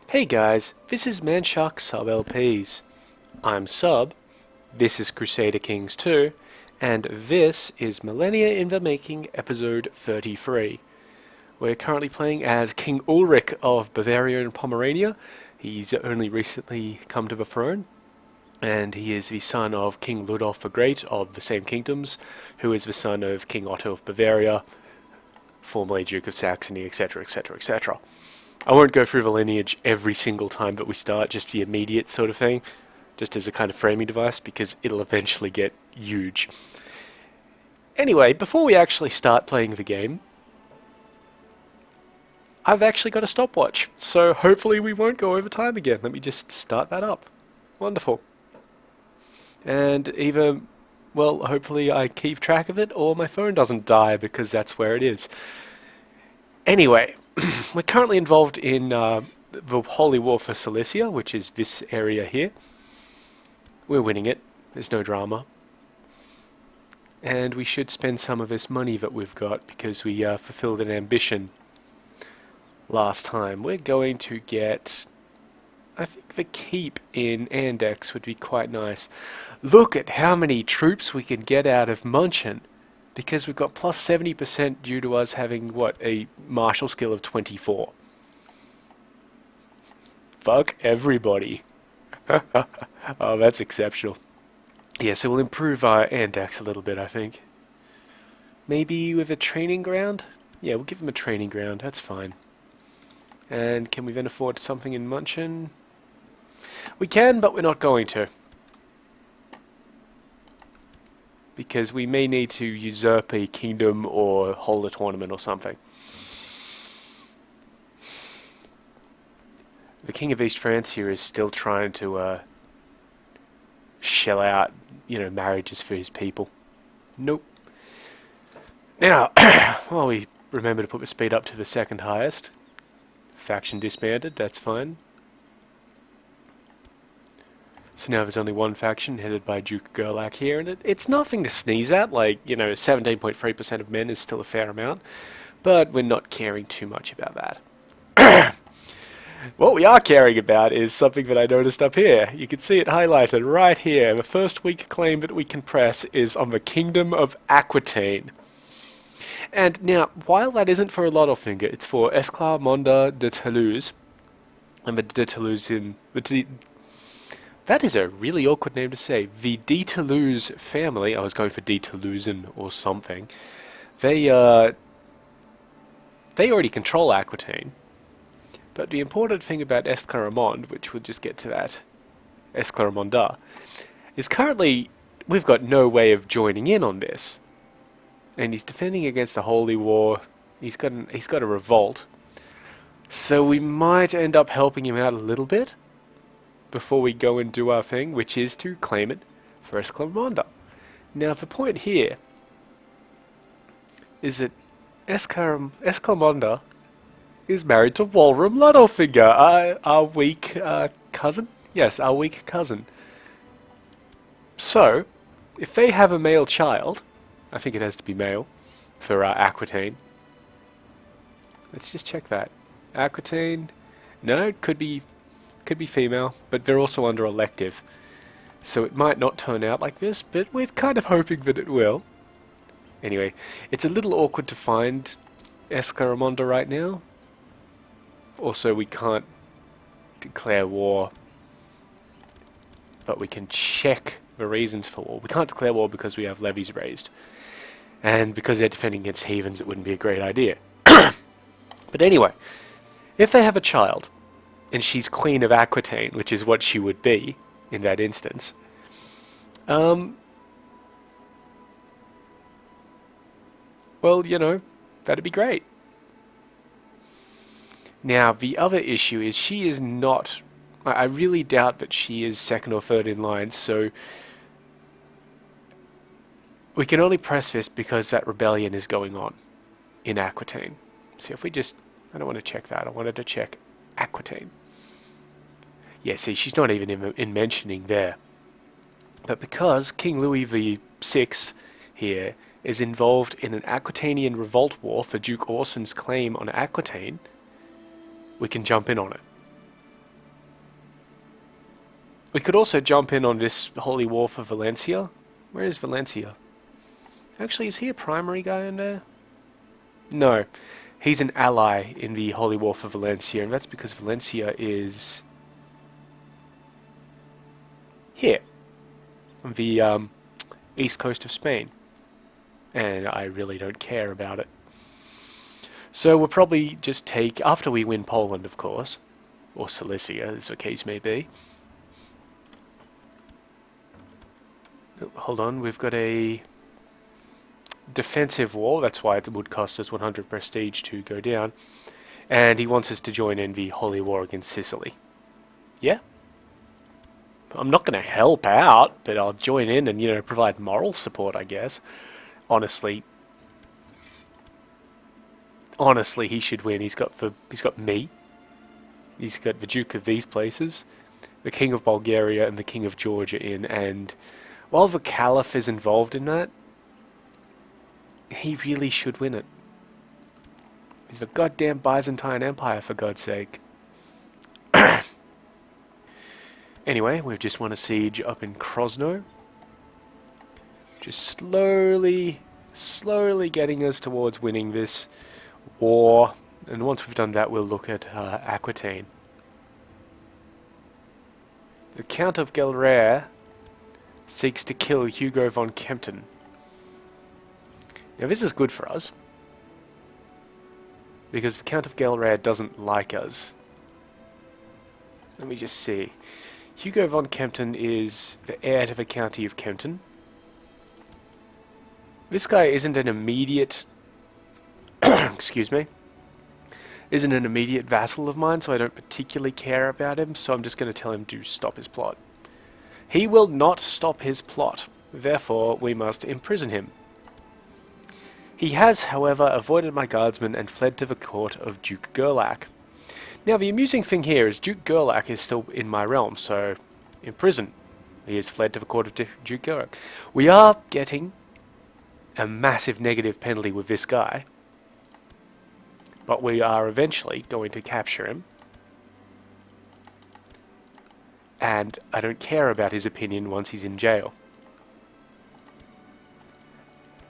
Hey guys, this is Manshark Sub LPs. I'm Sub, this is Crusader Kings II, and this is Millennia in the Making episode 33. We're currently playing as King Ulrich of Bavaria and Pomerania. He's only recently come to the throne, and he is the son of King Ludolf the Great of the same kingdoms, who is the son of King Otto of Bavaria, formerly Duke of Saxony, etc., etc., etc. I won't go through the lineage every single time that we start, just the immediate sort of thing, just as a kind of framing device, because it'll eventually get huge. Anyway, before we actually start playing the game, I've actually got a stopwatch, so hopefully we won't go over time again. Let me just start that up. Wonderful. And either, well, hopefully I keep track of it, or my phone doesn't die, because that's where it is. Anyway, we're currently involved in the Holy War for Cilicia, which is this area here. We're winning it. There's no drama. And we should spend some of this money that we've got because we fulfilled an ambition last time. We're going to get, I think the keep in Andex would be quite nice. Look at how many troops we can get out of Munchen, because we've got plus 70% due to us having, what, a martial skill of 24. Fuck everybody. Oh, that's exceptional. Yeah, so we'll improve our Andex a little bit, I think. Maybe with a training ground? Yeah, we'll give them a training ground, that's fine. And can we then afford something in Munchen? We can, but we're not going to. Because we may need to usurp a kingdom or hold a tournament or something. The King of East France here is still trying to shell out, marriages for his people. Nope. Now, well, we remember to put the speed up to the second highest. Faction disbanded, that's fine. So now there's only one faction headed by Duke Gerlach here, and it's nothing to sneeze at. 17.3% of men is still a fair amount, but we're not caring too much about that. What we are caring about is something that I noticed up here. You can see it highlighted right here. The first weak claim that we can press is on the Kingdom of Aquitaine. And now, while that isn't for a Littlefinger, it's for Esclarmonde de Toulouse. And the de Toulouse that is a really awkward name to say. The de Toulouse family, I was going for de Toulousan or something, they already control Aquitaine. But the important thing about Esclarmonde, which we'll just get to that, Esclarmonde, is currently we've got no way of joining in on this. And he's defending against the Holy War. He's got a revolt. So we might end up helping him out a little bit before we go and do our thing, which is to claim it for Esclarmonde. Now the point here is that Esclarmonde is married to Walram Littlefinger, our weak cousin. Yes, our weak cousin. So, if they have a male child, I think it has to be male for Aquitaine. Let's just check that. Aquitaine, no, it could be female, but they're also under elective. So it might not turn out like this, but we're kind of hoping that it will. Anyway, it's a little awkward to find Esclarmonde right now. Also, we can't declare war, but we can check the reasons for war. We can't declare war because we have levies raised. And because they're defending against heathens, it wouldn't be a great idea. But anyway, if they have a child, and she's Queen of Aquitaine, which is what she would be in that instance, well, that'd be great. Now, the other issue is she is not... I really doubt that she is second or third in line, so we can only press this because that rebellion is going on in Aquitaine. So if we just... I don't want to check that. I wanted to check Aquitaine. Yeah, see, she's not even in mentioning there. But because King Louis VI here is involved in an Aquitanian revolt war for Duke Orson's claim on Aquitaine, we can jump in on it. We could also jump in on this holy war for Valencia. Where is Valencia? Actually, is he a primary guy in there? No. He's an ally in the holy war for Valencia, and that's because Valencia is here, on the east coast of Spain. And I really don't care about it. So we'll probably just take, after we win Poland, of course, or Silesia, as the case may be. Oh, hold on, we've got a defensive war, that's why it would cost us 100 prestige to go down. And he wants us to join in the holy war against Sicily. Yeah? I'm not going to help out, but I'll join in and, you know, provide moral support, I guess. Honestly, he should win. He's got me. He's got the Duke of these places, the King of Bulgaria, and the King of Georgia in. And while the Caliph is involved in that, he really should win it. He's the goddamn Byzantine Empire, for God's sake. Anyway, we've just won a siege up in Krosno. Just slowly getting us towards winning this war. And once we've done that, we'll look at Aquitaine. The Count of Gelre seeks to kill Hugo von Kempten. Now this is good for us, because the Count of Gelre doesn't like us. Let me just see. Hugo von Kempten is the heir to the County of Kempten. This guy isn't an immediate excuse me, isn't an immediate vassal of mine, so I don't particularly care about him, so I'm just going to tell him to stop his plot. He will not stop his plot, therefore we must imprison him. He has, however, avoided my guardsmen and fled to the court of Duke Gerlach. Now the amusing thing here is Duke Gerlach is still in my realm, so in prison. He has fled to the court of Duke Gerlach. We are getting a massive negative penalty with this guy, but we are eventually going to capture him. And I don't care about his opinion once he's in jail.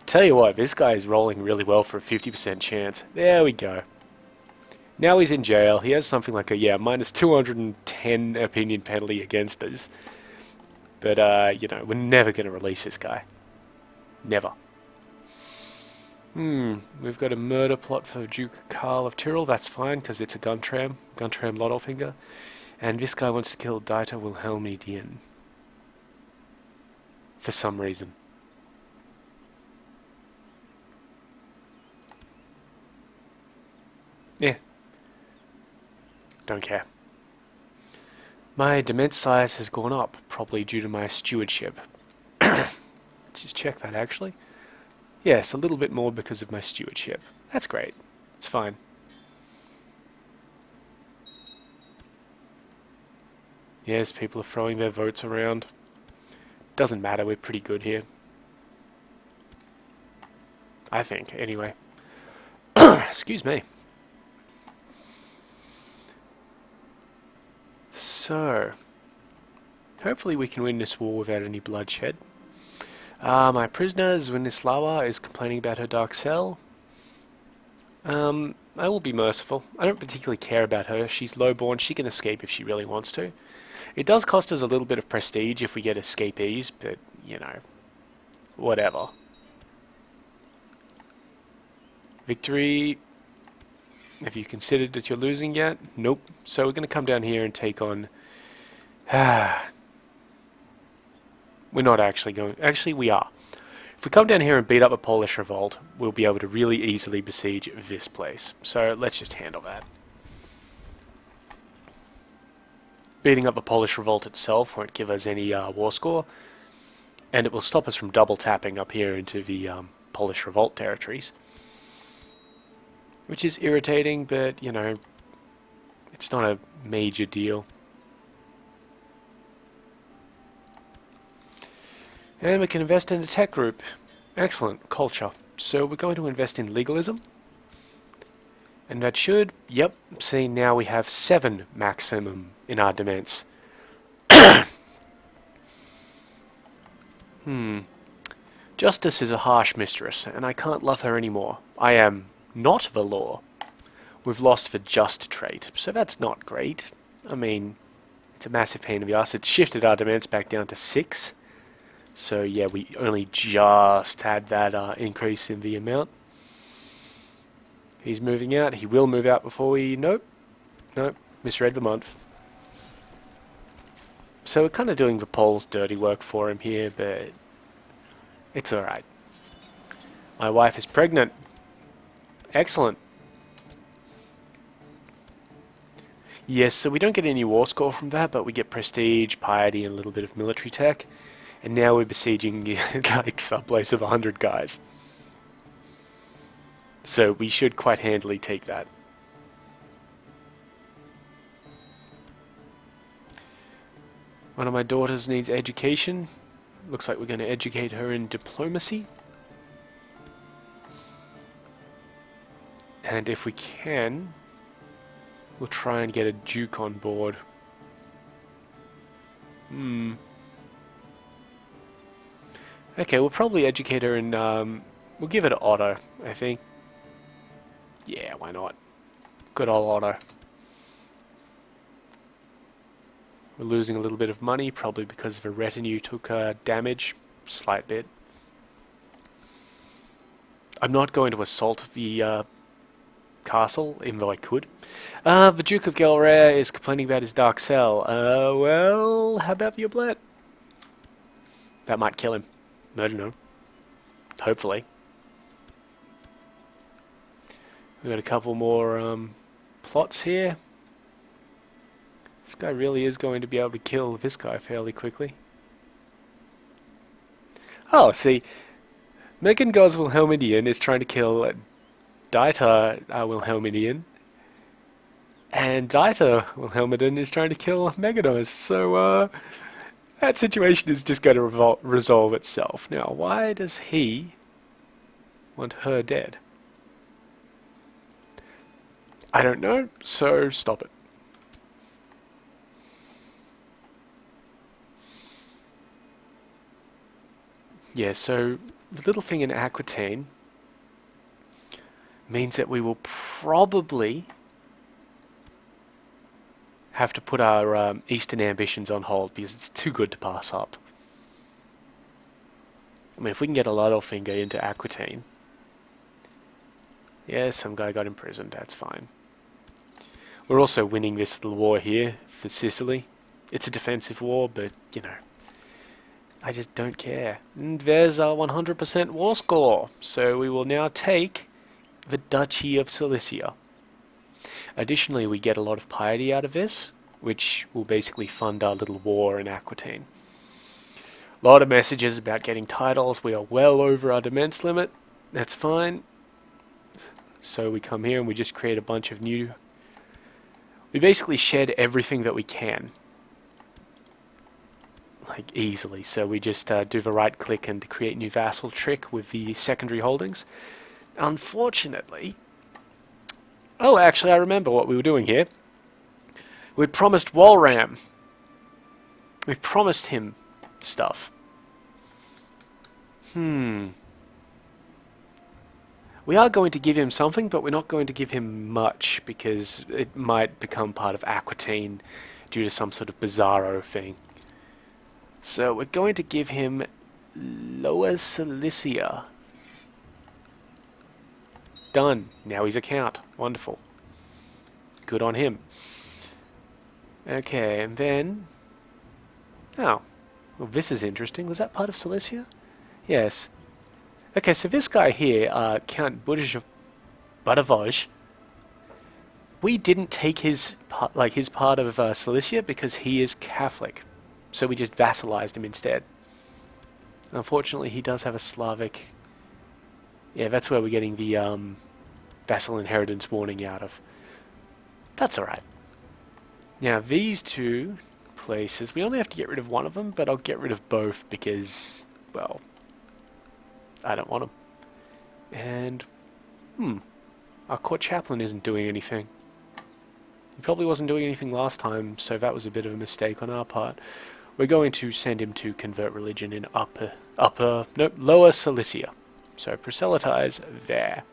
Tell you what, this guy is rolling really well for a 50% chance. There we go. Now he's in jail. He has something like a, minus 210 opinion penalty against us. But, you know, we're never going to release this guy. Never. We've got a murder plot for Duke Karl of Tyrol. That's fine, because it's a Guntram Lotolfinger. And this guy wants to kill Dieter Wilhelmine for some reason. Yeah. Don't care. My dement size has gone up, probably due to my stewardship. Let's just check that actually. Yes, a little bit more because of my stewardship. That's great. It's fine. Yes, people are throwing their votes around. Doesn't matter, we're pretty good here. I think, anyway. Excuse me. So, hopefully we can win this war without any bloodshed. My prisoner, Zwinislawa, is complaining about her dark cell. I will be merciful. I don't particularly care about her. She's lowborn. She can escape if she really wants to. It does cost us a little bit of prestige if we get escapees, but, you know, whatever. Victory. Have you considered that you're losing yet? Nope. So we're going to come down here and take on... We're not actually going... Actually, we are. If we come down here and beat up a Polish revolt, we'll be able to really easily besiege this place. So let's just handle that. Beating up the Polish revolt itself won't give us any war score, and it will stop us from double tapping up here into the Polish revolt territories. Which is irritating, but, you know, it's not a major deal. And we can invest in a tech group. Excellent. Culture. So we're going to invest in legalism. And that should, yep, see now we have 7 maximum in our dements. Justice is a harsh mistress, and I can't love her anymore. I am not the law. We've lost the just trait, so that's not great. I mean, it's a massive pain in the ass. It's shifted our demands back down to 6. So yeah, we only just had that increase in the amount. He's moving out. He will move out before we... Nope. Nope. Misread the month. So we're kind of doing the Pole's dirty work for him here, but it's alright. My wife is pregnant. Excellent. Yes, so we don't get any war score from that, but we get prestige, piety, and a little bit of military tech. And now we're besieging like some place of 100 guys. So we should quite handily take that. One of my daughters needs education. Looks like we're going to educate her in diplomacy. And if we can, we'll try and get a duke on board. Okay, we'll probably educate her in... we'll give it to Otto, I think. Yeah, why not? Good old Otto. We're losing a little bit of money, probably because the retinue took damage. Slight bit. I'm not going to assault the castle, even though I could. The Duke of Gelrea is complaining about his dark cell. Well, how about the oblette? That might kill him. I don't know. Hopefully. We've got a couple more plots here. This guy really is going to be able to kill this guy fairly quickly. Oh, see, Megan Gos Wilhelmidian is trying to kill Dieter Wilhelmidian, and Dieter Wilhelmidian is trying to kill Meganos. So that situation is just going to resolve itself. Now, why does he want her dead? I don't know, so stop it. Yeah, so the little thing in Aquitaine means that we will probably have to put our eastern ambitions on hold because it's too good to pass up. I mean, if we can get a Littlefinger into Aquitaine... Yeah, some guy got imprisoned, that's fine. We're also winning this little war here for Sicily. It's a defensive war, but, you know, I just don't care. And there's our 100% war score. So we will now take the Duchy of Cilicia. Additionally, we get a lot of piety out of this, which will basically fund our little war in Aquitaine. A lot of messages about getting titles. We are well over our demands limit. That's fine. So we come here and we just create a bunch of new... We basically shed everything that we can. Like, easily. So we just do the right click and create new vassal trick with the secondary holdings. Unfortunately... Oh, actually, I remember what we were doing here. We promised Walram. We promised him stuff. We are going to give him something, but we're not going to give him much, because it might become part of Aquitaine due to some sort of bizarro thing. So we're going to give him Lower Cilicia. Done. Now he's a count. Wonderful. Good on him. Okay, and then... Oh. Well, this is interesting. Was that part of Cilicia? Yes. Okay, so this guy here, Count Budavoj, we didn't take his part of Cilicia because he is Catholic. So we just vassalized him instead. Unfortunately, he does have a Slavic... Yeah, that's where we're getting the vassal inheritance warning out of. That's alright. Now, these two places, we only have to get rid of one of them, but I'll get rid of both because, well, I don't want them. And, our court chaplain isn't doing anything. He probably wasn't doing anything last time, so that was a bit of a mistake on our part. we're going to send him to convert religion in Lower Cilicia. So proselytize there.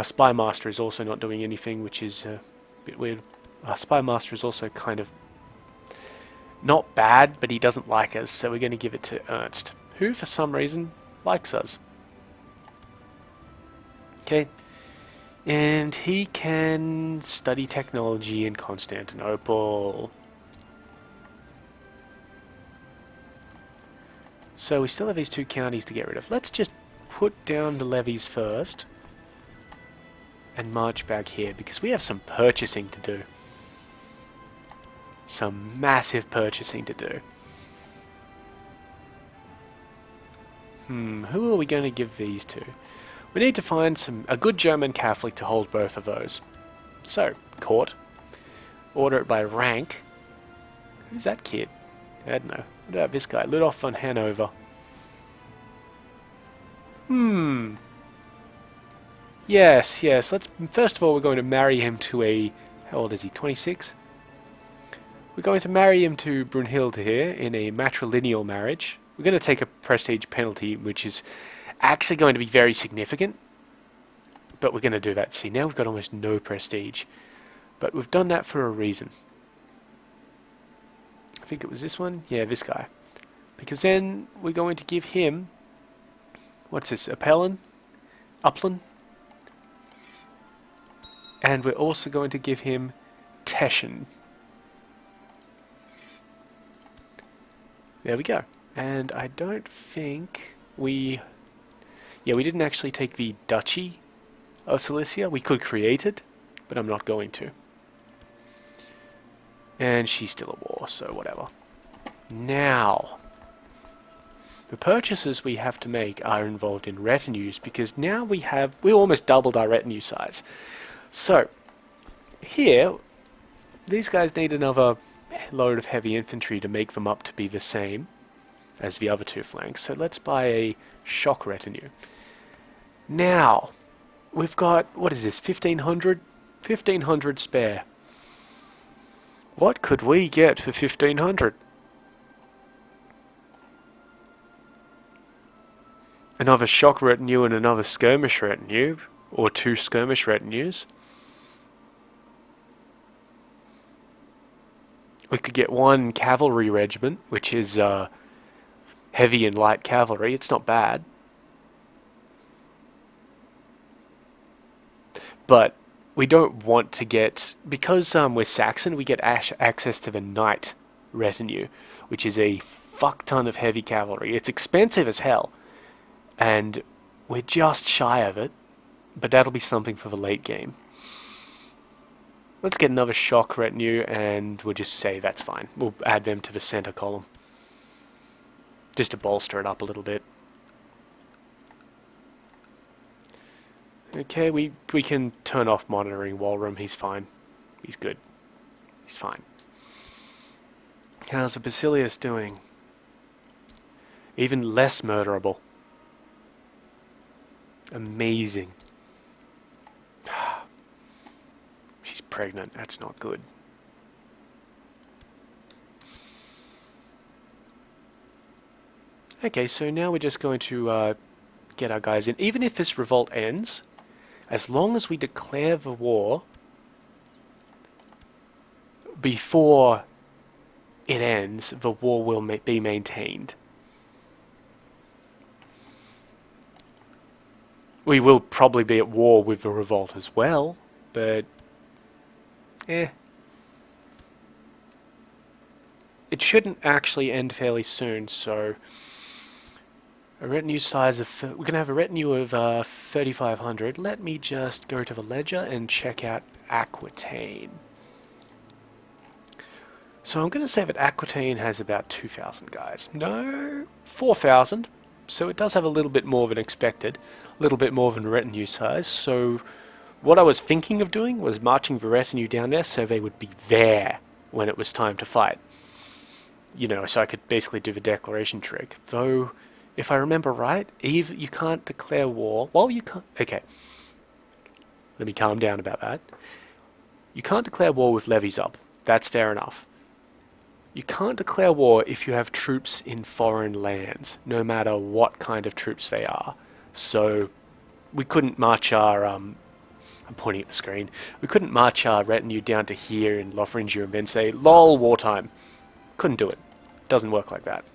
Spy Master is also not doing anything, which is a bit weird. Spy Master is also kind of not bad, but he doesn't like us, so we're going to give it to Ernst, who for some reason likes us. Okay. And he can study technology in Constantinople. So we still have these two counties to get rid of. Let's just put down the levies first and march back here, because we have some purchasing to do. Some massive purchasing to do. Who are we going to give these to? We need to find a good German Catholic to hold both of those. So, court. Order it by rank. Who's that kid? I don't know. What about this guy? Ludolf von Hanover. Yes. First of all, we're going to marry him to a... How old is he? 26? We're going to marry him to Brunhilde here in a matrilineal marriage. We're going to take a prestige penalty, which is actually going to be very significant. But we're going to do that. See, now we've got almost no prestige. But we've done that for a reason. I think it was this one. Yeah, this guy. Because then we're going to give him... What's this? Upland? And we're also going to give him Teschen. There we go. And I don't think we... Yeah, we didn't actually take the Duchy of Cilicia. We could create it, but I'm not going to. And she's still at war, so whatever. Now, the purchases we have to make are involved in retinues, because now we almost doubled our retinue size. So, here, these guys need another load of heavy infantry to make them up to be the same as the other two flanks. So let's buy a shock retinue. Now, we've got, what is this, 1,500? 1,500 spare. What could we get for 1,500? Another shock retinue and another skirmish retinue, or two skirmish retinues. We could get one cavalry regiment, which is heavy and light cavalry. It's not bad. But we don't want to get... Because we're Saxon, we get access to the knight retinue, which is a fuck ton of heavy cavalry. It's expensive as hell. And we're just shy of it. But that'll be something for the late game. Let's get another shock retinue, and we'll just say that's fine. We'll add them to the center column. Just to bolster it up a little bit. Okay, we can turn off monitoring Walram. He's fine. He's good. He's fine. How's the Basilius doing? Even less murderable. Amazing. She's pregnant. That's not good. Okay, so now we're just going to get our guys in. Even if this revolt ends, as long as we declare the war before it ends, the war will be maintained. We will probably be at war with the revolt as well, but... It shouldn't actually end fairly soon, so... A retinue size of... We're going to have a retinue of 3,500. Let me just go to the ledger and check out Aquitaine. So I'm going to say that Aquitaine has about 2,000 guys. No, 4,000. So it does have a little bit more than expected. A little bit more than retinue size. So what I was thinking of doing was marching the retinue down there so they would be there when it was time to fight. You know, so I could basically do the declaration trick. Though... If I remember right, Eve, you can't declare war. Well, you can't... Okay. Let me calm down about that. You can't declare war with levies up. That's fair enough. You can't declare war if you have troops in foreign lands, no matter what kind of troops they are. So we couldn't march our I'm pointing at the screen. We couldn't march our retinue down to here in Lotharingia and then say, "Lol, wartime." Couldn't do it. Doesn't work like that.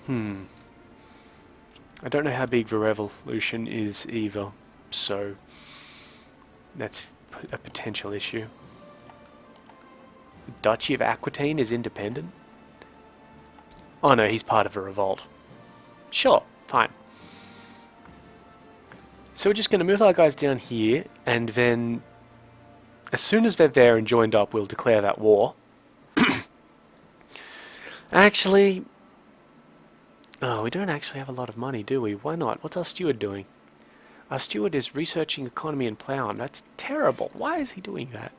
I don't know how big the revolution is either, so that's a potential issue. The Duchy of Aquitaine is independent? Oh no, he's part of a revolt. Sure, fine. So we're just going to move our guys down here, and then as soon as they're there and joined up, we'll declare that war. Actually, oh, we don't actually have a lot of money, do we? Why not? What's our steward doing? Our steward is researching economy and ploughing. That's terrible. Why is he doing that?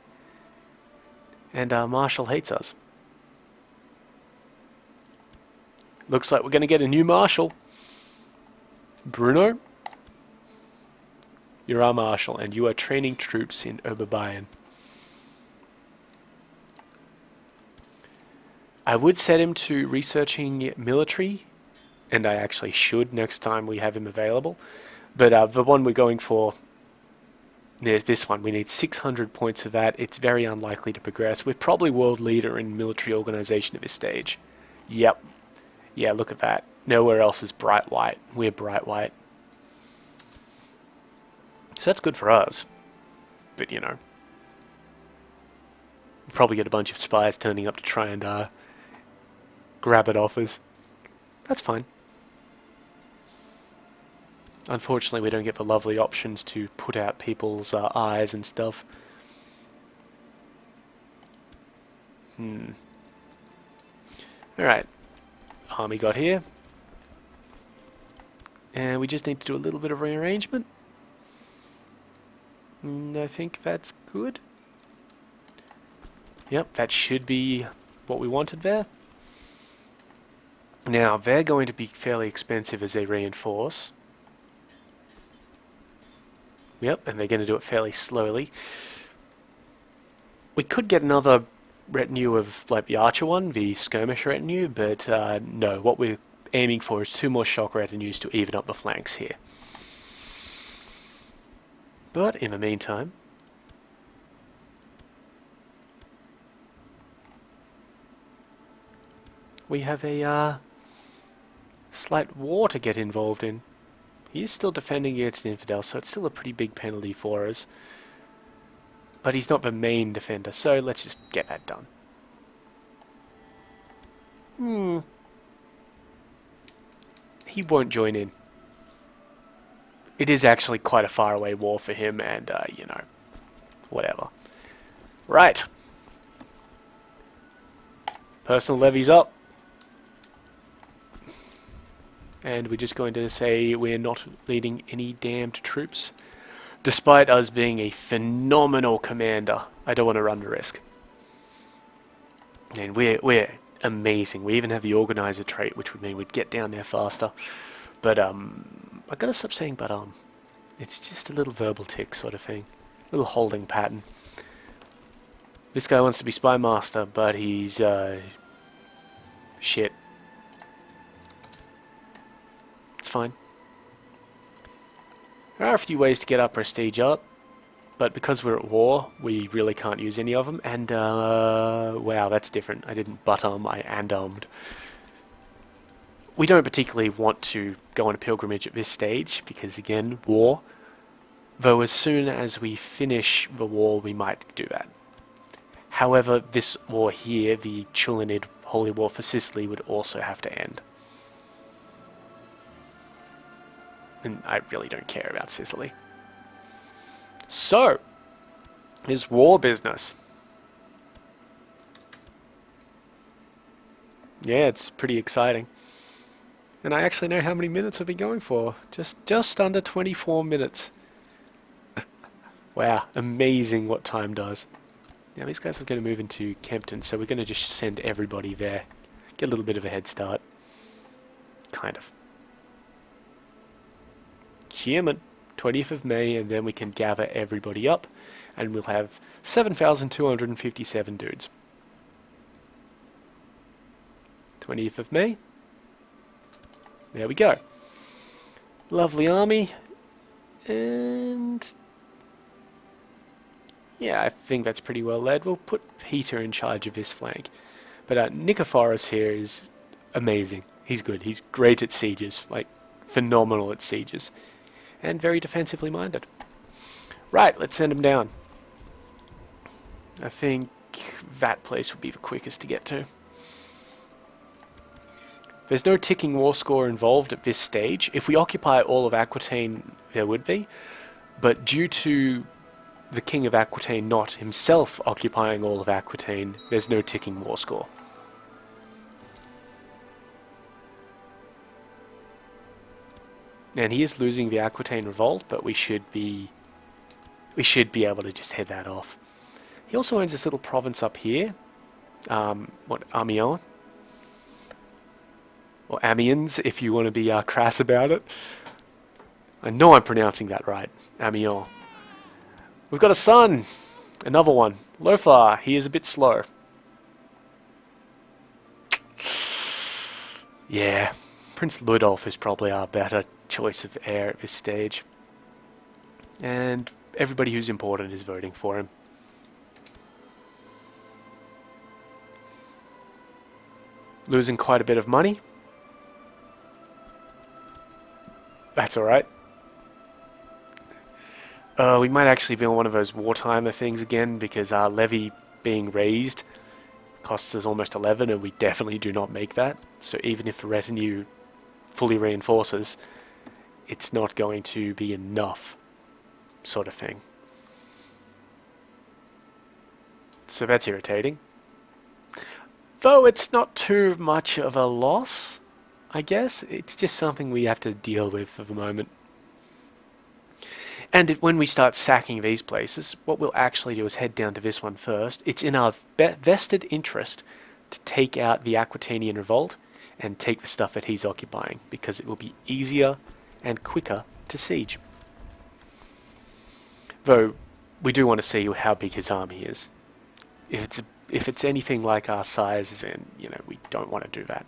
And our marshal hates us. Looks like we're going to get a new marshal. Bruno, you're our marshal, and you are training troops in Oberbayern. I would set him to researching military, and I actually should next time we have him available. But the one we're going for, this one, we need 600 points of that. It's very unlikely to progress. We're probably world leader in military organization at this stage. Yep. Yeah, look at that. Nowhere else is bright white. We're bright white. So that's good for us. But, you know, we'll probably get a bunch of spies turning up to try and grab it off us. That's fine. Unfortunately, we don't get the lovely options to put out people's eyes and stuff. Alright. Army got here. And we just need to do a little bit of rearrangement. I think that's good. Yep, that should be what we wanted there. Now, they're going to be fairly expensive as they reinforce. Yep, and they're going to do it fairly slowly. We could get another retinue of, like, the archer one, the skirmish retinue, but no, what we're aiming for is 2 more shock retinues to even up the flanks here. But in the meantime, we have a slight war to get involved in. He is still defending against an infidel, so it's still a pretty big penalty for us. But he's not the main defender, so let's just get that done. He won't join in. It is actually quite a faraway war for him, and, you know, whatever. Right. Personal levies up. And we're just going to say we're not leading any damned troops. Despite us being a phenomenal commander, I don't want to run the risk. And we're amazing. We even have the organizer trait, which would mean we'd get down there faster. But, I gotta stop saying but, it's just a little verbal tick sort of thing. A little holding pattern. This guy wants to be spy master, but he's, shit. It's fine. There are a few ways to get our prestige up, but because we're at war, we really can't use any of them, and, wow, that's different. I didn't but-arm, I and-armed. We don't particularly want to go on a pilgrimage at this stage, because again, war. Though as soon as we finish the war, we might do that. However, this war here, the Chulinid Holy War for Sicily, would also have to end. And I really don't care about Sicily. So, is war business. Yeah, it's pretty exciting. And I actually know how many minutes I've been going for. Just under 24 minutes. Wow, amazing what time does. Now these guys are going to move into Kempton, so we're going to just send everybody there. Get a little bit of a head start. Kind of. Human, 20th of May, and then we can gather everybody up, and we'll have 7,257 dudes. 20th of May. There we go. Lovely army. And yeah, I think that's pretty well led. We'll put Peter in charge of this flank. But Nicephorus here is amazing. He's good. He's great at sieges. Like, phenomenal at sieges. And very defensively minded. Right, let's send him down. I think that place would be the quickest to get to. There's no ticking war score involved at this stage. If we occupy all of Aquitaine, there would be. But due to the King of Aquitaine not himself occupying all of Aquitaine, there's no ticking war score. And he is losing the Aquitaine revolt, but we should be able to just head that off. He also owns this little province up here. Amiens? Or Amiens, if you want to be crass about it. I know I'm pronouncing that right. Amiens. We've got a son! Another one. Lothar, he is a bit slow. Yeah, Prince Ludolf is probably our better choice of heir at this stage. And everybody who's important is voting for him. Losing quite a bit of money. That's alright. We might actually be on one of those wartimer things again, because our levy being raised costs us almost 11, and we definitely do not make that. So even if the retinue fully reinforces, it's not going to be enough, sort of thing. So that's irritating. Though it's not too much of a loss, I guess. It's just something we have to deal with for the moment. And when we start sacking these places, what we'll actually do is head down to this one first. It's in our vested interest to take out the Aquitanian revolt and take the stuff that he's occupying, because it will be easier and quicker to siege. Though, we do want to see how big his army is. If it's anything like our size, then, you know, we don't want to do that.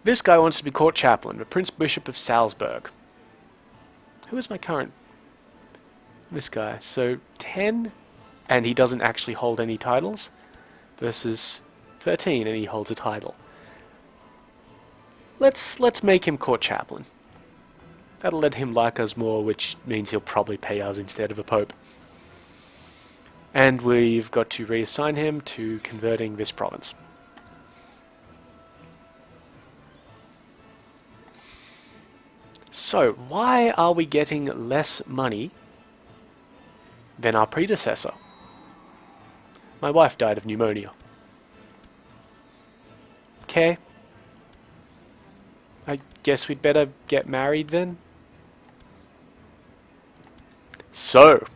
This guy wants to be court chaplain, the Prince Bishop of Salzburg. Who is my current... This guy. So 10, and he doesn't actually hold any titles, versus 13, and he holds a title. Let's make him court chaplain. That'll let him like us more, which means he'll probably pay us instead of a pope. And we've got to reassign him to converting this province. So, why are we getting less money than our predecessor? My wife died of pneumonia. Okay. I guess we'd better get married then. So,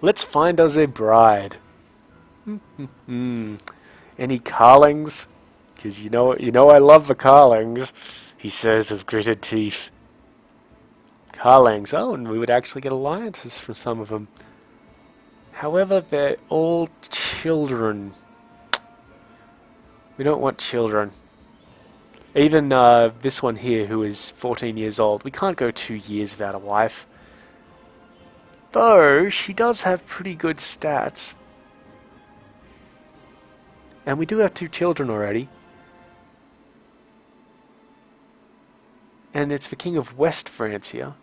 let's find us a bride. Any Karlings? Because you know I love the Karlings, he says with gritted teeth. Karlings. Oh, and we would actually get alliances from some of them. However, they're all children. We don't want children. Even this one here, who is 14 years old, we can't go 2 years without a wife. Though, she does have pretty good stats. And we do have 2 children already. And it's the King of West Francia.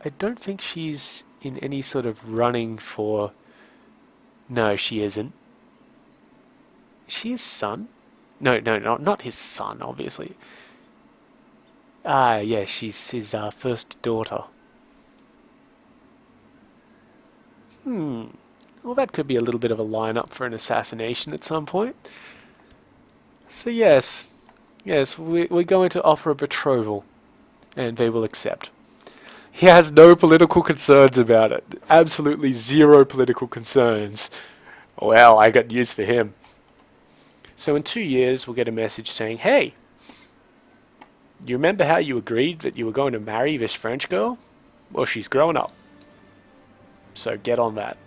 I don't think she's in any sort of running for... No, she isn't. Is she his son? No, not his son, obviously. Ah, yeah, she's his first daughter. Well, that could be a little bit of a lineup for an assassination at some point. So yes, we're going to offer a betrothal, and they will accept. He has no political concerns about it. Absolutely zero political concerns. Well, I got news for him. So in 2 years, we'll get a message saying, hey, you remember how you agreed that you were going to marry this French girl? Well, she's grown up. So get on that.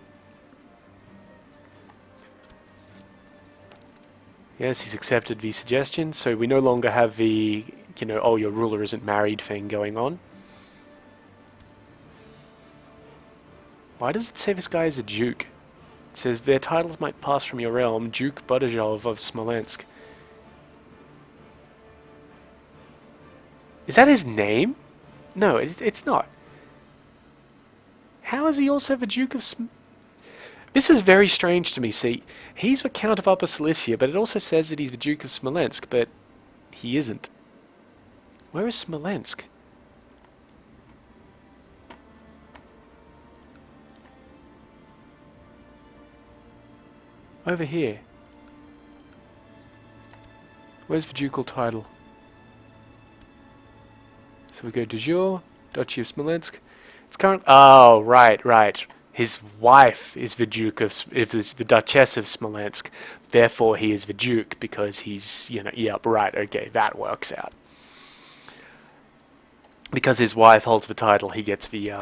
Yes, he's accepted the suggestion, so we no longer have the, oh, your ruler isn't married thing going on. Why does it say this guy is a duke? It says their titles might pass from your realm, Duke Budajov of Smolensk. Is that his name? No, it's not. How is he also the Duke of This is very strange to me, see. He's the Count of Upper Silesia, but it also says that he's the Duke of Smolensk, but he isn't. Where is Smolensk? Over here. Where's the ducal title? So we go de jure, Duchy of Smolensk. It's current. Oh, right. His wife is the Duke of, is the Duchess of Smolensk. Therefore, he is the Duke because he's, yep, right, okay, that works out. Because his wife holds the title, he gets the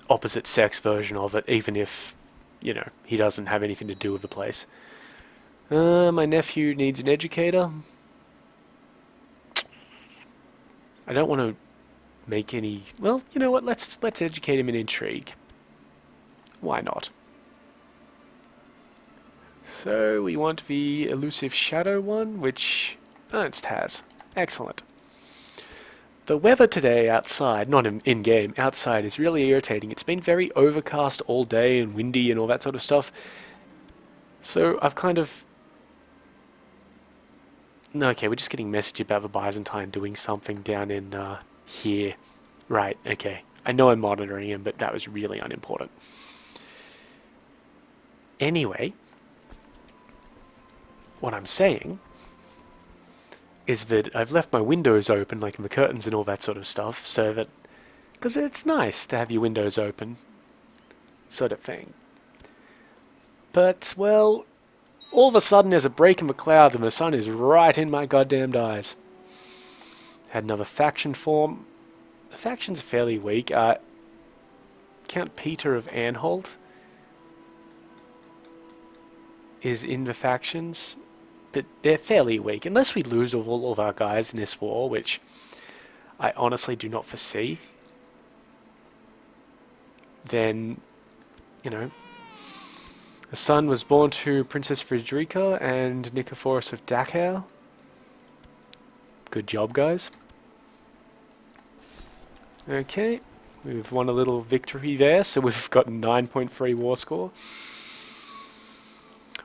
opposite sex version of it, even if, he doesn't have anything to do with the place. My nephew needs an educator. I don't want to make any... Well, you know what? Let's educate him in intrigue. Why not? So we want the elusive shadow one, which Ernst has. Excellent. The weather today outside, not in-game, outside is really irritating. It's been very overcast all day and windy and all that sort of stuff. So I've kind of... No, okay, we're just getting a message about the Byzantine doing something down in here. Right, okay. I know I'm monitoring him, but that was really unimportant. Anyway, what I'm saying is that I've left my windows open, like the curtains and all that sort of stuff, so that... Because it's nice to have your windows open, sort of thing. But, well, all of a sudden there's a break in the clouds and the sun is right in my goddamned eyes. Had another faction form. The faction's fairly weak. Count Peter of Anhalt is in the factions, but they're fairly weak. Unless we lose all of our guys in this war, which I honestly do not foresee, then, the son was born to Princess Frederica and Nicephorus of Dachau. Good job, guys. Okay, we've won a little victory there, so we've got 9.3 war score.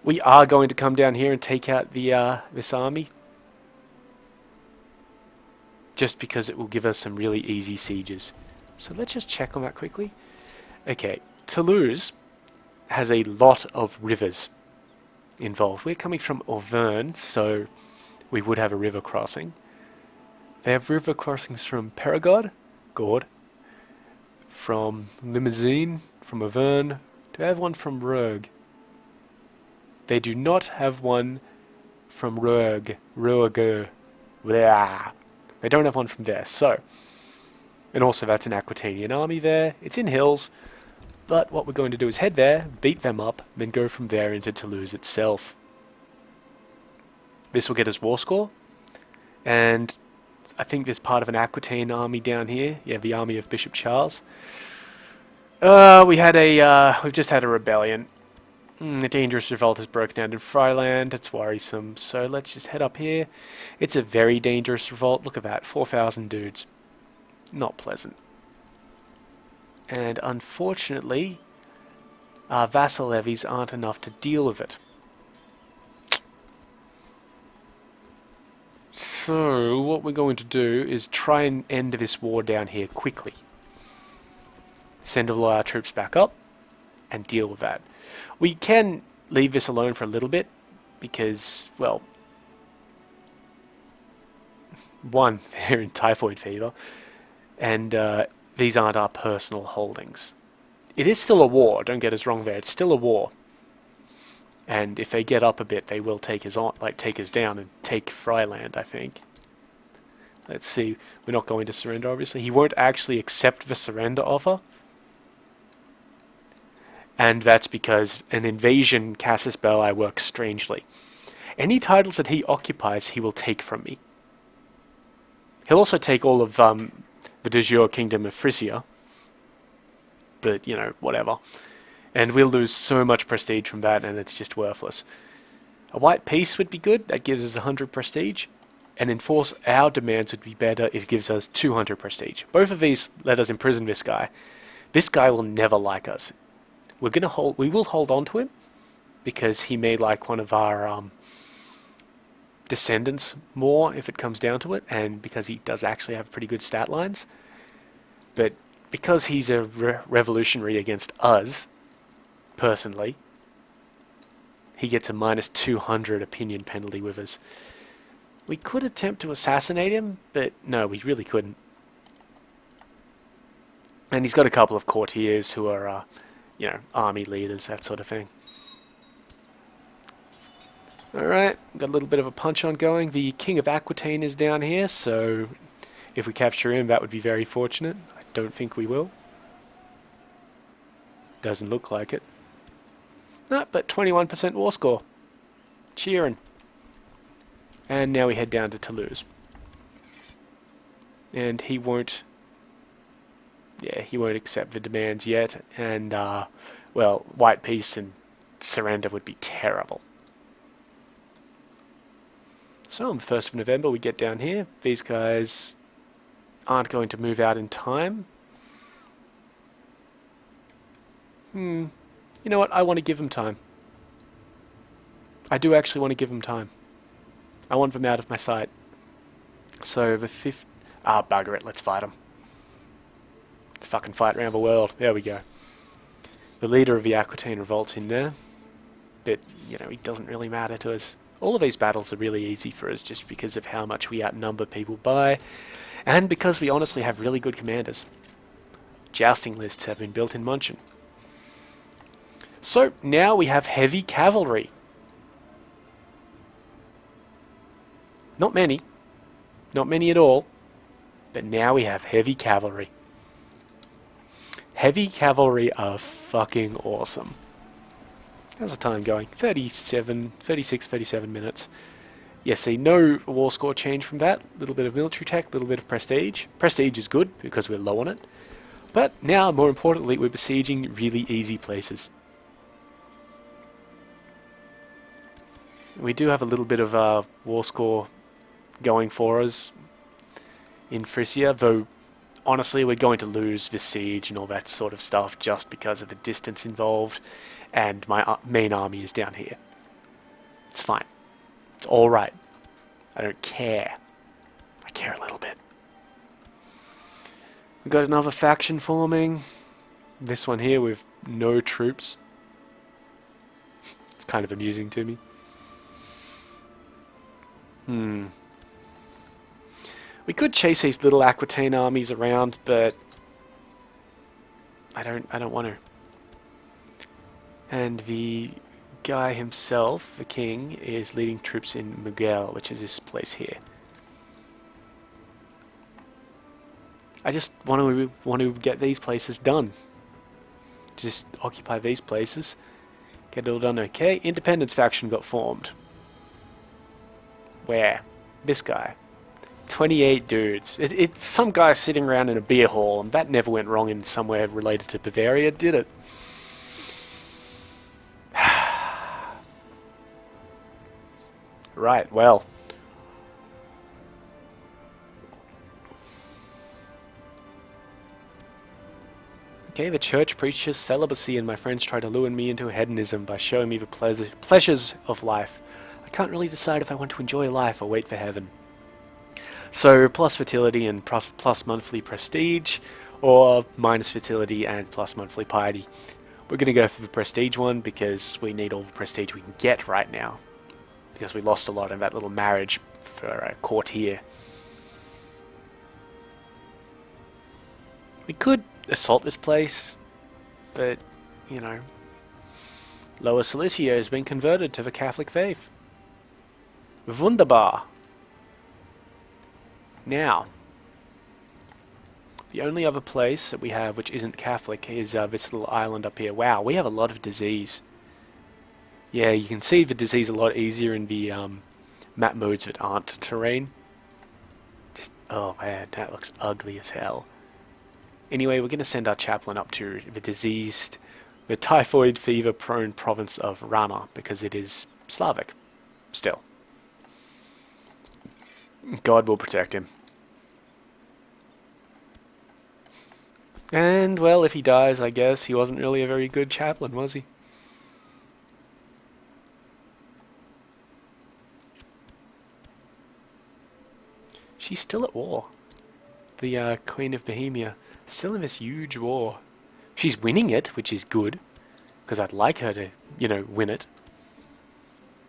We are going to come down here and take out the this army, just because it will give us some really easy sieges. So let's just check on that quickly. Okay, Toulouse has a lot of rivers involved. We're coming from Auvergne, so we would have a river crossing. They have river crossings from Perigord, from Limousin, from Auvergne. Do they have one from Rouergue? They do not have one from Rouergue. They don't have one from there, so... And also that's an Aquitainian army there. It's in hills, but what we're going to do is head there, beat them up, then go from there into Toulouse itself. This will get us war score, and I think there's part of an Aquitaine army down here. Yeah, the army of Bishop Charles. We've just had a rebellion. A dangerous revolt has broken out in Freiland. It's worrisome. So let's just head up here. It's a very dangerous revolt. Look at that. 4,000 dudes. Not pleasant. And unfortunately, our vassal levies aren't enough to deal with it. So what we're going to do is try and end this war down here quickly. Send all our troops back up and deal with that. We can leave this alone for a little bit because, well, one, they're in typhoid fever, and these aren't our personal holdings. It is still a war, don't get us wrong there, it's still a war. And if they get up a bit, they will take us on, take us down and take Freiland, I think. Let's see, we're not going to surrender, obviously. He won't actually accept the surrender offer. And that's because an invasion casus belli works strangely. Any titles that he occupies, he will take from me. He'll also take all of the de jure kingdom of Frisia. But, you know, whatever. And we'll lose so much prestige from that, and it's just worthless. A white peace would be good. That gives us 100 prestige. And enforce our demands would be better. It gives us 200 prestige. Both of these let us imprison this guy. This guy will never like us. We will hold on to him because he may like one of our descendants more if it comes down to it, and because he does actually have pretty good stat lines. But because he's a revolutionary against us, personally, he gets a minus 200 opinion penalty with us. We could attempt to assassinate him, but no, we really couldn't. And he's got a couple of courtiers who are, you know, army leaders, that sort of thing. Alright, got a little bit of a punch on going. The King of Aquitaine is down here, so if we capture him, that would be very fortunate. I don't think we will. Doesn't look like it. No, but 21% war score. Cheering. And now we head down to Toulouse. And he won't... Yeah, he won't accept the demands yet. And, well, white peace and surrender would be terrible. So on the 1st of November we get down here. These guys aren't going to move out in time. You know what? I want to give them time. I do actually want to give them time. I want them out of my sight. So the 5th... Ah, bugger it. Let's fight them. Let's fucking fight around the world. There we go. The leader of the Aquitaine revolt's in there. But, you know, he doesn't really matter to us. All of these battles are really easy for us just because of how much we outnumber people by, and because we honestly have really good commanders. Jousting lists have been built in Munchen. So, now we have heavy cavalry. Not many. Not many at all. But now we have heavy cavalry. Heavy cavalry are fucking awesome. How's the time going? 37 minutes. Yeah, see, no war score change from that. A little bit of military tech, a little bit of prestige. Prestige is good because we're low on it. But now, more importantly, we're besieging really easy places. We do have a little bit of a war score going for us in Frisia, though honestly we're going to lose this siege and all that sort of stuff just because of the distance involved, and my main army is down here. It's fine. It's alright. I don't care. I care a little bit. We've got another faction forming. This one here with no troops. It's kind of amusing to me. We could chase these little Aquitaine armies around, but I don't want to. And the guy himself, the king, is leading troops in Mughal, which is this place here. I just want to get these places done. Just occupy these places, get it all done. Okay, Independence faction got formed. Where? This guy. 28 dudes. It's some guy sitting around in a beer hall, and that never went wrong in somewhere related to Bavaria, did it? Right, well. Okay, the church preaches celibacy, and my friends try to lure me into hedonism by showing me the pleasures of life. I can't really decide if I want to enjoy life or wait for heaven. So, plus fertility and plus monthly prestige, or minus fertility and plus monthly piety. We're going to go for the prestige one because we need all the prestige we can get right now. Because we lost a lot in that little marriage for a courtier. We could assault this place, but, you know, Lower Silesia has been converted to the Catholic faith. Wunderbar. Now, the only other place that we have which isn't Catholic is this little island up here. Wow, we have a lot of disease. Yeah, you can see the disease a lot easier in the map modes that aren't terrain. Just, oh man, that looks ugly as hell. Anyway, we're going to send our chaplain up to the typhoid fever prone province of Rana, because it is Slavic, still. God will protect him. And, well, if he dies, I guess he wasn't really a very good chaplain, was he? She's still at war. The Queen of Bohemia, still in this huge war. She's winning it, which is good, because I'd like her to, win it.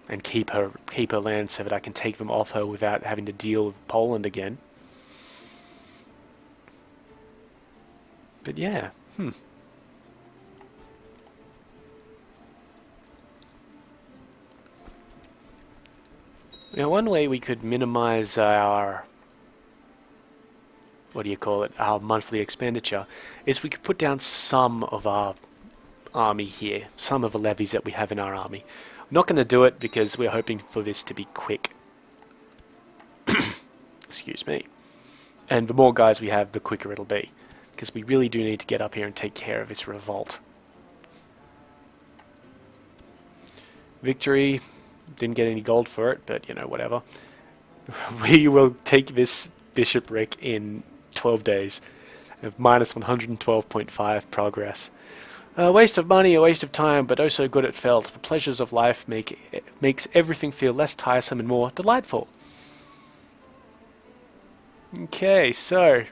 And keep her land so that I can take them off her without having to deal with Poland again. But yeah, Now one way we could minimize our, our monthly expenditure, is we could put down some of our army here, some of the levies that we have in our army. I'm not going to do it because we're hoping for this to be quick. Excuse me. And the more guys we have, the quicker it'll be. Because we really do need to get up here and take care of this revolt. Victory. Didn't get any gold for it, but, whatever. We will take this bishopric in 12 days. Of minus 112.5 progress. A waste of money, a waste of time, but oh so good it felt. The pleasures of life makes everything feel less tiresome and more delightful. Okay, so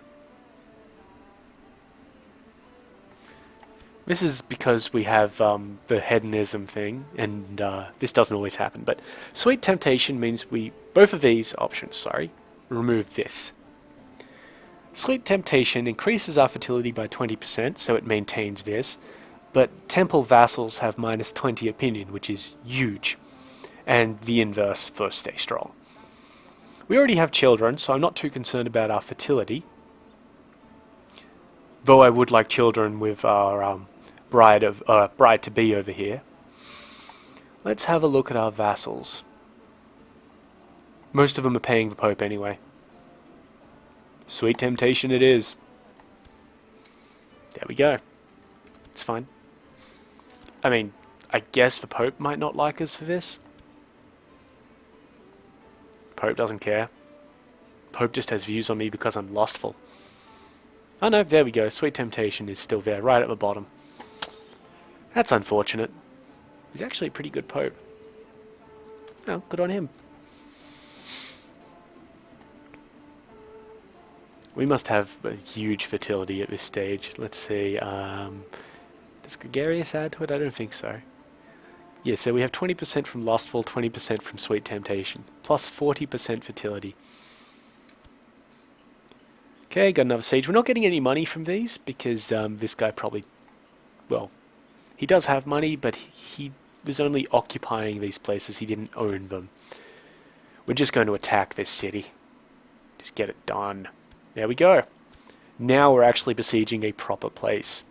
this is because we have the hedonism thing, and this doesn't always happen, but sweet temptation means both of these options, remove this. Sweet temptation increases our fertility by 20%, so it maintains this, but temple vassals have minus 20 opinion, which is huge, and the inverse for stay strong. We already have children, so I'm not too concerned about our fertility, though I would like children with our bride-to-be over here. Let's have a look at our vassals. Most of them are paying the Pope anyway. Sweet temptation it is. There we go. It's fine. I mean, I guess the Pope might not like us for this. Pope doesn't care. Pope just has views on me because I'm lustful. Oh no, there we go. Sweet temptation is still there, right at the bottom. That's unfortunate. He's actually a pretty good Pope. Oh, good on him. We must have a huge fertility at this stage. Let's see. Does Gregarious add to it? I don't think so. Yeah, so we have 20% from Lustful, 20% from Sweet Temptation, plus 40% fertility. Okay, got another siege. We're not getting any money from these because this guy probably, well, he does have money, but he was only occupying these places. He didn't own them. We're just going to attack this city. Just get it done. There we go. Now we're actually besieging a proper place.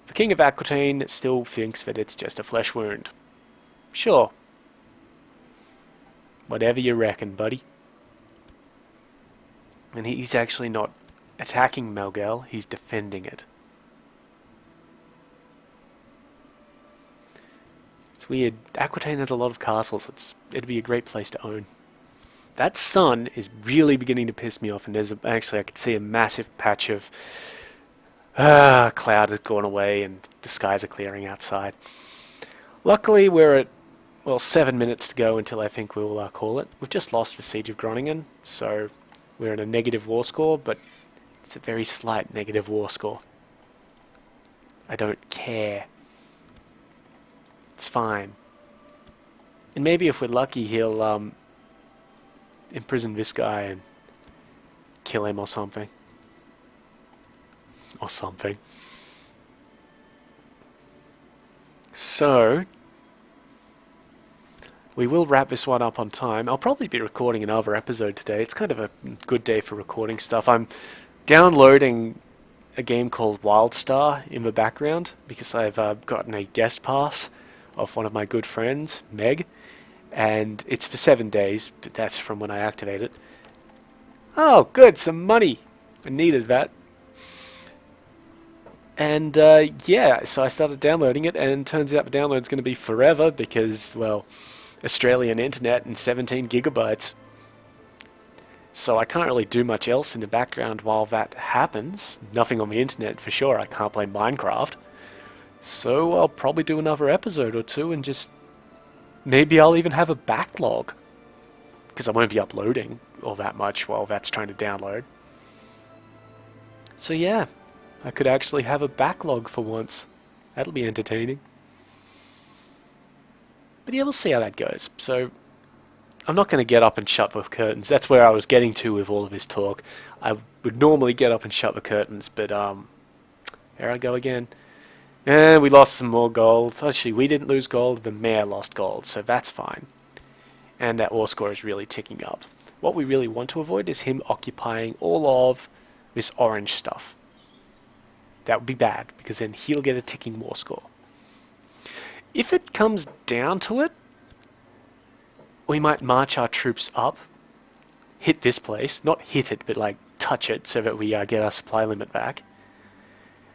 The King of Aquitaine still thinks that it's just a flesh wound. Sure. Whatever you reckon, buddy. And he's actually not attacking Melgel, he's defending it. It's weird. Aquitaine has a lot of castles. It'd be a great place to own. That sun is really beginning to piss me off, and actually I could see a massive patch of cloud has gone away and the skies are clearing outside. Luckily we're at, 7 minutes to go until I think we'll call it. We've just lost the Siege of Groningen, so we're in a negative war score, but it's a very slight negative war score. I don't care. It's fine. And maybe if we're lucky he'll imprison this guy and kill him or something. So, we will wrap this one up on time. I'll probably be recording another episode today. It's kind of a good day for recording stuff. I'm downloading a game called WildStar in the background because I've gotten a guest pass of one of my good friends, Meg, and it's for 7 days, but that's from when I activate it. Oh, good, some money. I needed that. And yeah, so I started downloading it, and turns out the download's going to be forever because, well, Australian internet and 17 gigabytes. So I can't really do much else in the background while that happens. Nothing on the internet for sure. I can't play Minecraft. So I'll probably do another episode or two and just... maybe I'll even have a backlog. Because I won't be uploading all that much while that's trying to download. So yeah, I could actually have a backlog for once. That'll be entertaining. But yeah, we'll see how that goes. So I'm not going to get up and shut the curtains. That's where I was getting to with all of this talk. I would normally get up and shut the curtains, but here I go again. And we lost some more gold. Actually, we didn't lose gold, the mayor lost gold, so that's fine. And that war score is really ticking up. What we really want to avoid is him occupying all of this orange stuff. That would be bad, because then he'll get a ticking war score. If it comes down to it, we might march our troops up, hit this place, not hit it, but like touch it so that we get our supply limit back,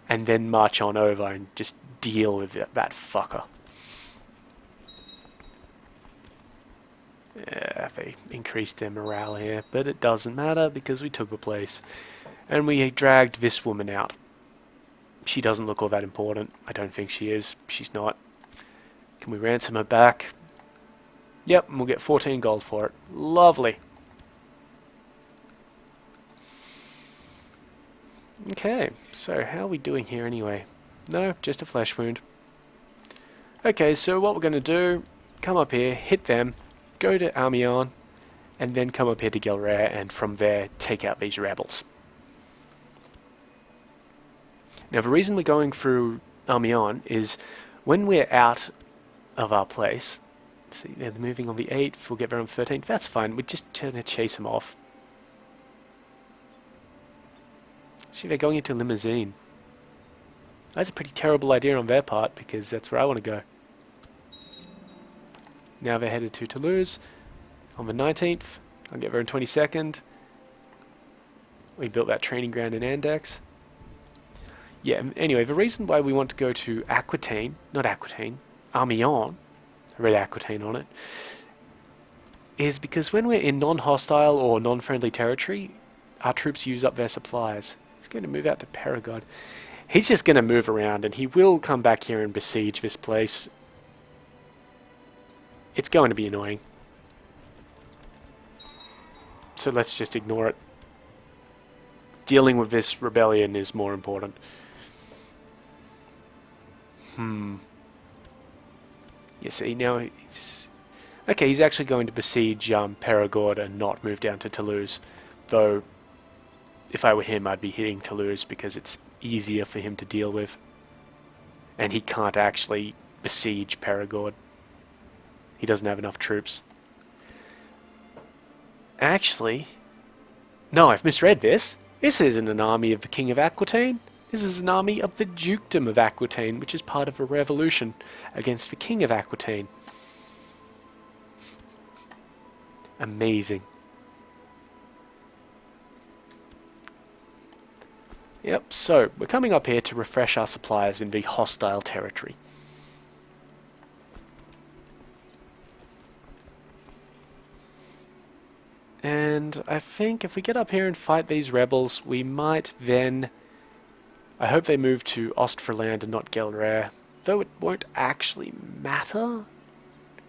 and then march on over and just deal with that fucker. Yeah, they increased their morale here, but it doesn't matter because we took the place. And we dragged this woman out. She doesn't look all that important. I don't think she is. She's not. Can we ransom her back? Yep, and we'll get 14 gold for it. Lovely. Okay, so how are we doing here anyway? No, just a flesh wound. Okay, so what we're going to do, come up here, hit them, go to Amiens, and then come up here to Gelre, and from there take out these rebels. Now the reason we're going through Amiens is when we're out of our place, let's see, they're moving on the 8th, we'll get there on the 13th, that's fine, we're just trying to chase them off. Actually, they're going into Limousine. That's a pretty terrible idea on their part, because that's where I want to go. Now they're headed to Toulouse on the 19th. I'll get there on 22nd. We built that training ground in Andex. Yeah, anyway, the reason why we want to go to Aquitaine, not Aquitaine, Amiens, I read Aquitaine on it, is because when we're in non-hostile or non-friendly territory, our troops use up their supplies. He's going to move out to Perigord. He's just going to move around, and he will come back here and besiege this place. It's going to be annoying. So let's just ignore it. Dealing with this rebellion is more important. You see, now he's... okay, he's actually going to besiege Perigord and not move down to Toulouse. Though, if I were him, I'd be hitting Toulouse because it's easier for him to deal with. And he can't actually besiege Perigord. He doesn't have enough troops. Actually... no, I've misread this. This isn't an army of the King of Aquitaine. This is an army of the Dukedom of Aquitaine, which is part of a revolution against the King of Aquitaine. Amazing. Yep, so we're coming up here to refresh our supplies in the hostile territory. And I think if we get up here and fight these rebels, we might then... I hope they move to Ostfriesland and not Gelre, though it won't actually matter.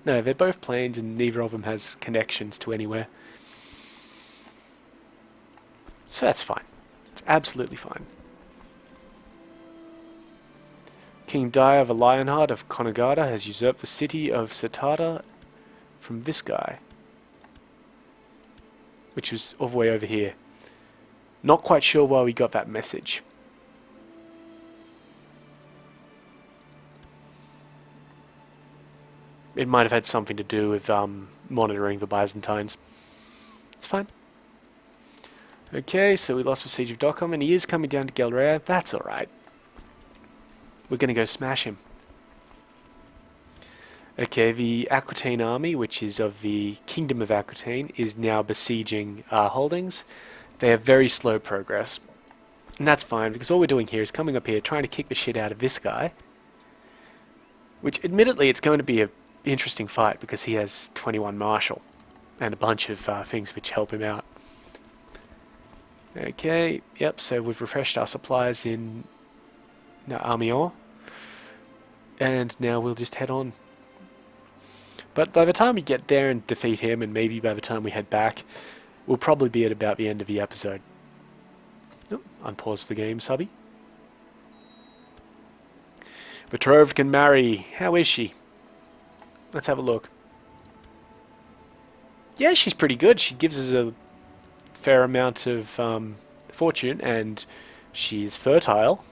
No, they're both plains and neither of them has connections to anywhere. So that's fine. It's absolutely fine. King Dia of Lionheart of Conagada has usurped the city of Satata from this guy, which was all the way over here. Not quite sure why we got that message. It might have had something to do with monitoring the Byzantines. It's fine. Okay, so we lost the siege of Dokkum, and he is coming down to Gelre. That's alright. We're going to go smash him. Okay, the Aquitaine army, which is of the Kingdom of Aquitaine, is now besieging our holdings. They have very slow progress. And that's fine, because all we're doing here is coming up here, trying to kick the shit out of this guy. Which, admittedly, it's going to be an interesting fight, because he has 21 martial. And a bunch of things which help him out. Okay, yep, so we've refreshed our supplies in Amiens. And now we'll just head on. But by the time we get there and defeat him, and maybe by the time we head back, we'll probably be at about the end of the episode. Oh, unpause the game, subby. Betrothed can marry. How is she? Let's have a look. Yeah, she's pretty good. She gives us a fair amount of fortune, and she's fertile.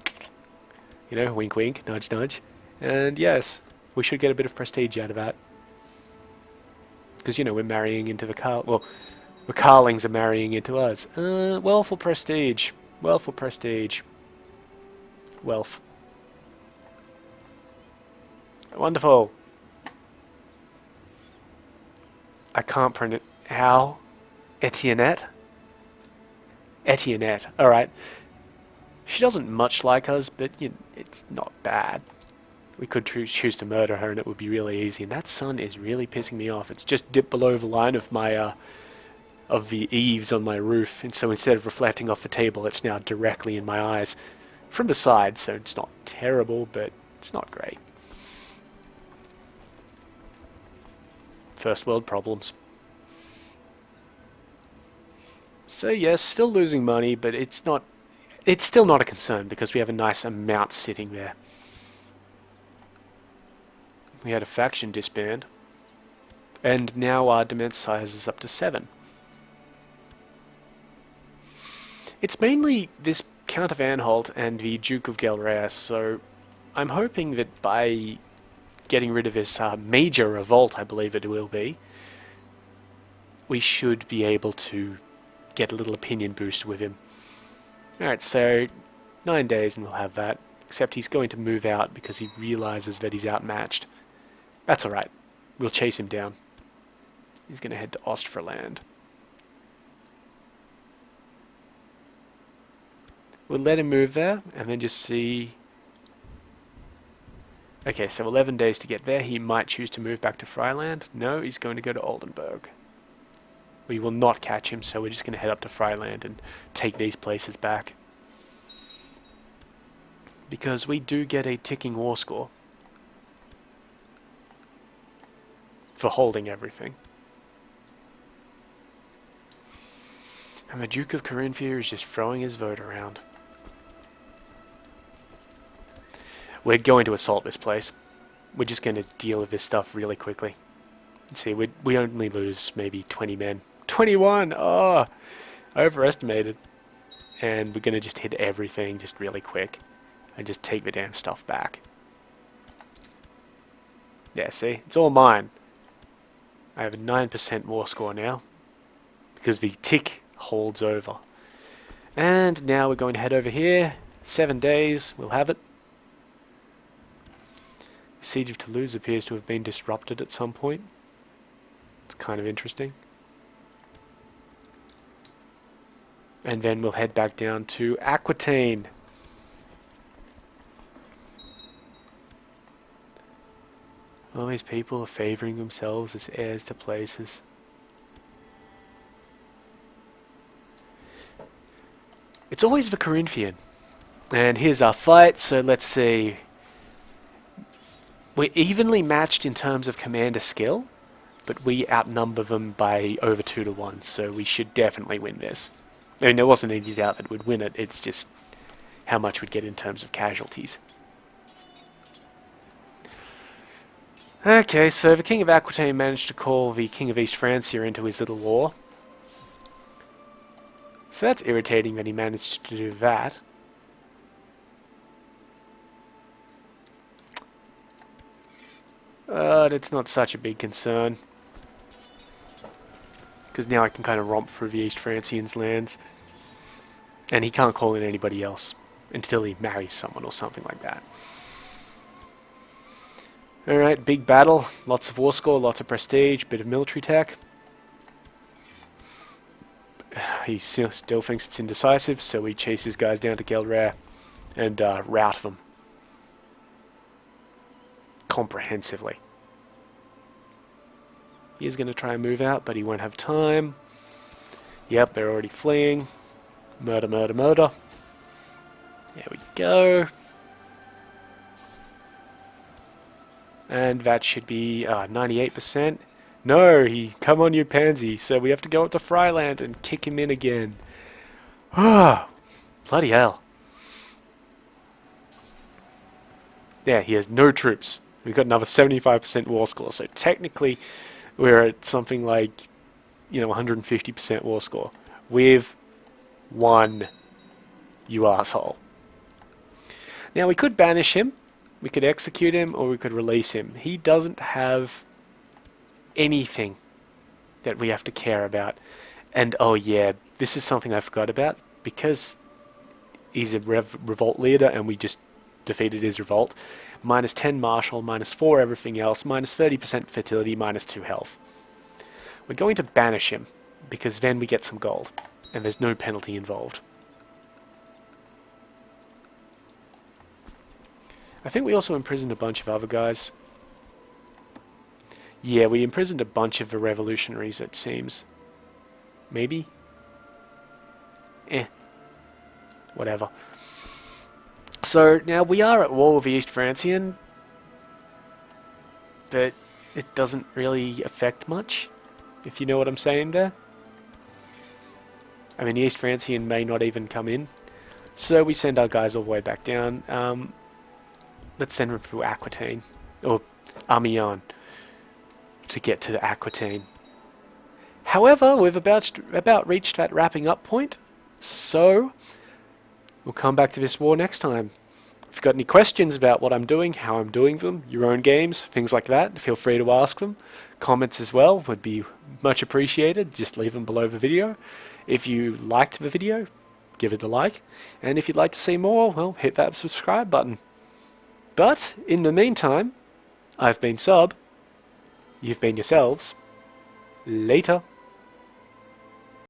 You know, wink wink, nudge nudge. And yes, we should get a bit of prestige out of that. Because, you know, we're marrying into the the Karlings are marrying into us. Wealth or prestige? Wealth or prestige? Wealth. Wonderful. I can't print it. How? Etiennette? Etiennette. Alright. She doesn't much like us, but you know, it's not bad. We could choose to murder her and it would be really easy. And that sun is really pissing me off. It's just dipped below the line of my of the eaves on my roof. And so instead of reflecting off the table, it's now directly in my eyes from the side. So it's not terrible, but it's not great. First world problems. So yes, still losing money, but it's still not a concern because we have a nice amount sitting there. We had a faction disband, and now our demand size is up to 7. It's mainly this Count of Anhalt and the Duke of Gelreas, so I'm hoping that by getting rid of this major revolt, I believe it will be, we should be able to get a little opinion boost with him. Alright, so 9 days and we'll have that, except he's going to move out because he realizes that he's outmatched. That's alright. We'll chase him down. He's going to head to Ostfriesland. We'll let him move there, and then just see... Okay, so 11 days to get there. He might choose to move back to Friesland. No, he's going to go to Oldenburg. We will not catch him, so we're just going to head up to Friesland and take these places back. Because we do get a ticking war score. For holding everything. And the Duke of Carinthia is just throwing his vote around. We're going to assault this place. We're just going to deal with this stuff really quickly. Let's see, we only lose maybe 20 men. 21! Oh! I overestimated. And we're going to just hit everything just really quick. And just take the damn stuff back. Yeah, see? It's all mine. I have a 9% war score now. Because the tick holds over. And now we're going to head over here. 7 days, we'll have it. The Siege of Toulouse appears to have been disrupted at some point. It's kind of interesting. And then we'll head back down to Aquitaine. All these people are favouring themselves as heirs to places. It's always the Corinthian. And here's our fight, so let's see. We're evenly matched in terms of commander skill, but we outnumber them by over 2 to 1, so we should definitely win this. I mean, there wasn't any doubt that we'd win it, it's just how much we'd get in terms of casualties. Okay, so the King of Aquitaine managed to call the King of East Francia into his little war. So that's irritating that he managed to do that. But it's not such a big concern. Because now I can kind of romp through the East Francians' lands. And he can't call in anybody else until he marries someone or something like that. Alright, big battle, lots of war score, lots of prestige, bit of military tech. He still thinks it's indecisive, so he chases guys down to Gelre and rout them comprehensively. He's going to try and move out, but he won't have time. Yep, they're already fleeing. Murder, murder, murder. There we go. And that should be 98%. No, come on you pansy. So we have to go up to Fryland and kick him in again. Ah, bloody hell. Yeah, he has no troops. We've got another 75% war score. So technically, we're at something like, 150% war score. We've won, you asshole. Now we could banish him. We could execute him, or we could release him. He doesn't have anything that we have to care about. And oh yeah, this is something I forgot about. Because he's a revolt leader and we just defeated his revolt. Minus 10 martial, minus 4 everything else, minus 30% fertility, minus 2 health. We're going to banish him, because then we get some gold. And there's no penalty involved. I think we also imprisoned a bunch of other guys. Yeah, we imprisoned a bunch of the revolutionaries, it seems. Maybe? Whatever. So, now we are at war with the East Francian, but it doesn't really affect much, if you know what I'm saying there. I mean, the East Francian may not even come in, so we send our guys all the way back down. Let's send them through Aquitaine, or Amiens, to get to Aquitaine. However, we've about reached that wrapping up point, so we'll come back to this war next time. If you've got any questions about what I'm doing, how I'm doing them, your own games, things like that, feel free to ask them. Comments as well would be much appreciated. Just leave them below the video. If you liked the video, give it a like. And if you'd like to see more, well, hit that subscribe button. But, in the meantime, I've been Sub. You've been yourselves. Later.